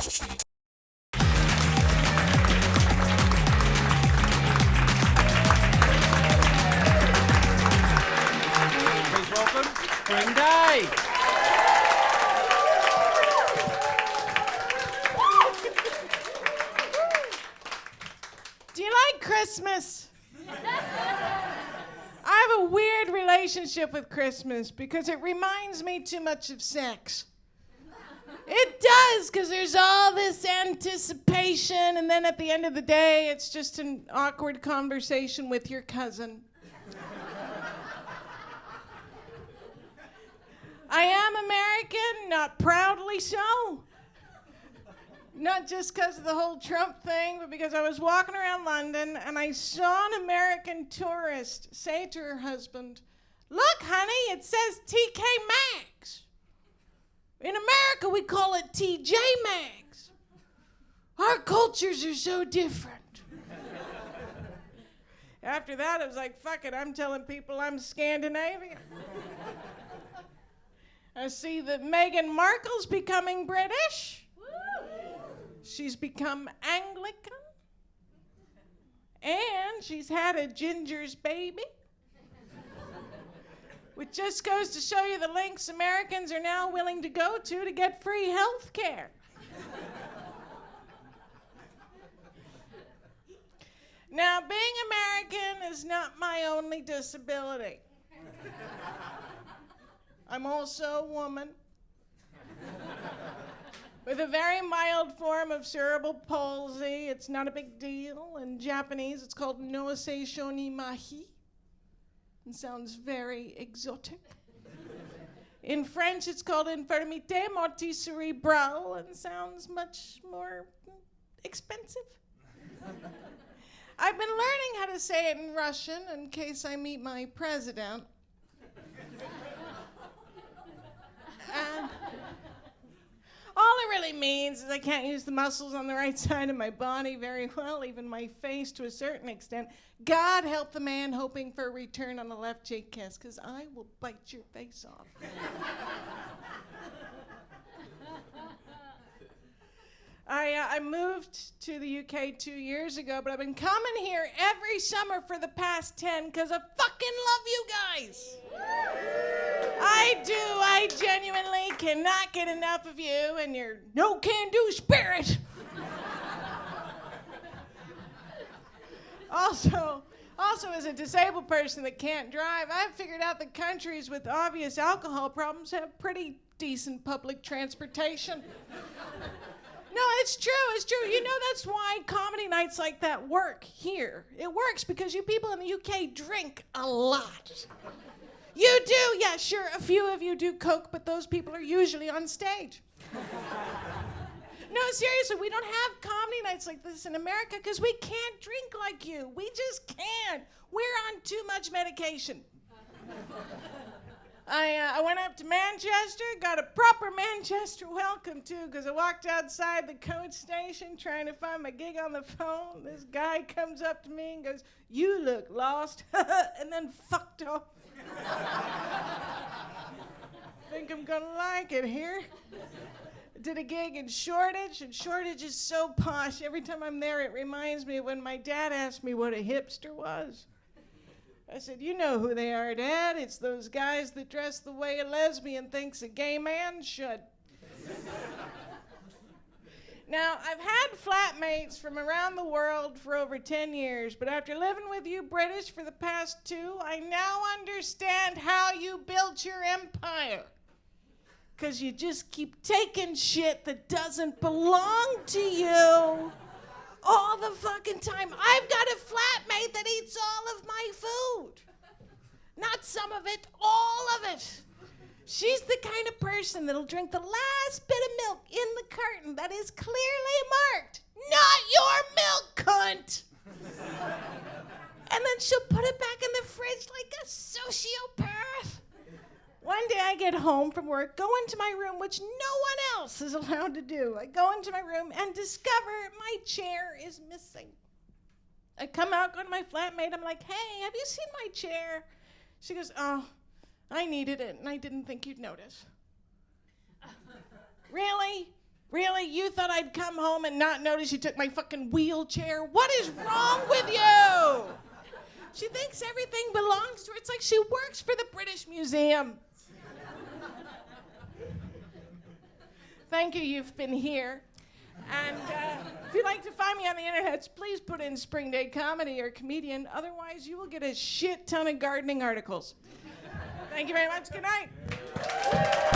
Please welcome Spring Day. Do you like Christmas? I have a weird relationship with Christmas because it reminds me too much of sex. It does, because there's all this anticipation, and then at the end of the day, it's just an awkward conversation with your cousin. I am American, not proudly so. Not just because of the whole Trump thing, but because I was walking around London and I saw an American tourist say to her husband, "Look, honey, it says TK Maxx. In America, we call it TJ Maxx. Our cultures are so different." After that, I was like, fuck it, I'm telling people I'm Scandinavian. I see that Meghan Markle's becoming British. She's become Anglican. And she's had a ginger's baby. Which just goes to show you the lengths Americans are now willing to go to get free health care. Now, being American is not my only disability. I'm also a woman with a very mild form of cerebral palsy. It's not a big deal. In Japanese, it's called noase shoni mahi. It sounds very exotic. In French, it's called infirmité motrice cérébrale and sounds much more expensive. I've been learning how to say it in Russian in case I meet my president. And all it really means is I can't use the muscles on the right side of my body very well, even my face to a certain extent. God help the man hoping for a return on the left cheek kiss, because I will bite your face off. I moved to the UK 2 years ago, but I've been coming here every summer for the past 10 because I fucking love you guys. I do. I genuinely cannot get enough of you and your no-can-do spirit. Also, as a disabled person that can't drive, I've figured out that countries with obvious alcohol problems have pretty decent public transportation. No, it's true. You know, that's why comedy nights like that work here. It works because you people in the UK drink a lot. You do, yeah, sure, a few of you do coke, but those people are usually on stage. No, seriously, we don't have comedy nights like this in America because we can't drink like you. We just can't. We're on too much medication. I went up to Manchester, got a proper Manchester welcome too, because I walked outside the coach station trying to find my gig on the phone. This guy comes up to me and goes, "You look lost," and then fucked off. Think I'm gonna like it here. Did a gig in Shoreditch, and Shoreditch is so posh. Every time I'm there, it reminds me of when my dad asked me what a hipster was. I said, "You know who they are, Dad. It's those guys that dress the way a lesbian thinks a gay man should." Now, I've had flatmates from around the world for over 10 years, but after living with you British for the past 2, I now understand how you built your empire. Because you just keep taking shit that doesn't belong to you all the fucking time. I've got a flatmate that eats all of my food. Not some of it, all of it. She's the kind of person that'll drink the last bit of milk in the carton that is clearly marked, "Not your milk, cunt." And then she'll put it back in the fridge like a sociopath. One day I get home from work, go into my room, which no one else is allowed to do. I go into my room and discover my chair is missing. I come out, go to my flatmate, I'm like, "Hey, have you seen my chair?" She goes, "Oh, I needed it and I didn't think you'd notice." Really? Really? You thought I'd come home and not notice you took my fucking wheelchair? What is wrong with you? She thinks everything belongs to her. It's like she works for the British Museum. Thank you, you've been here. And if you'd like to find me on the internet, please put in Spring Day Comedy or Comedian. Otherwise, you will get a shit ton of gardening articles. Thank you very much. Good night.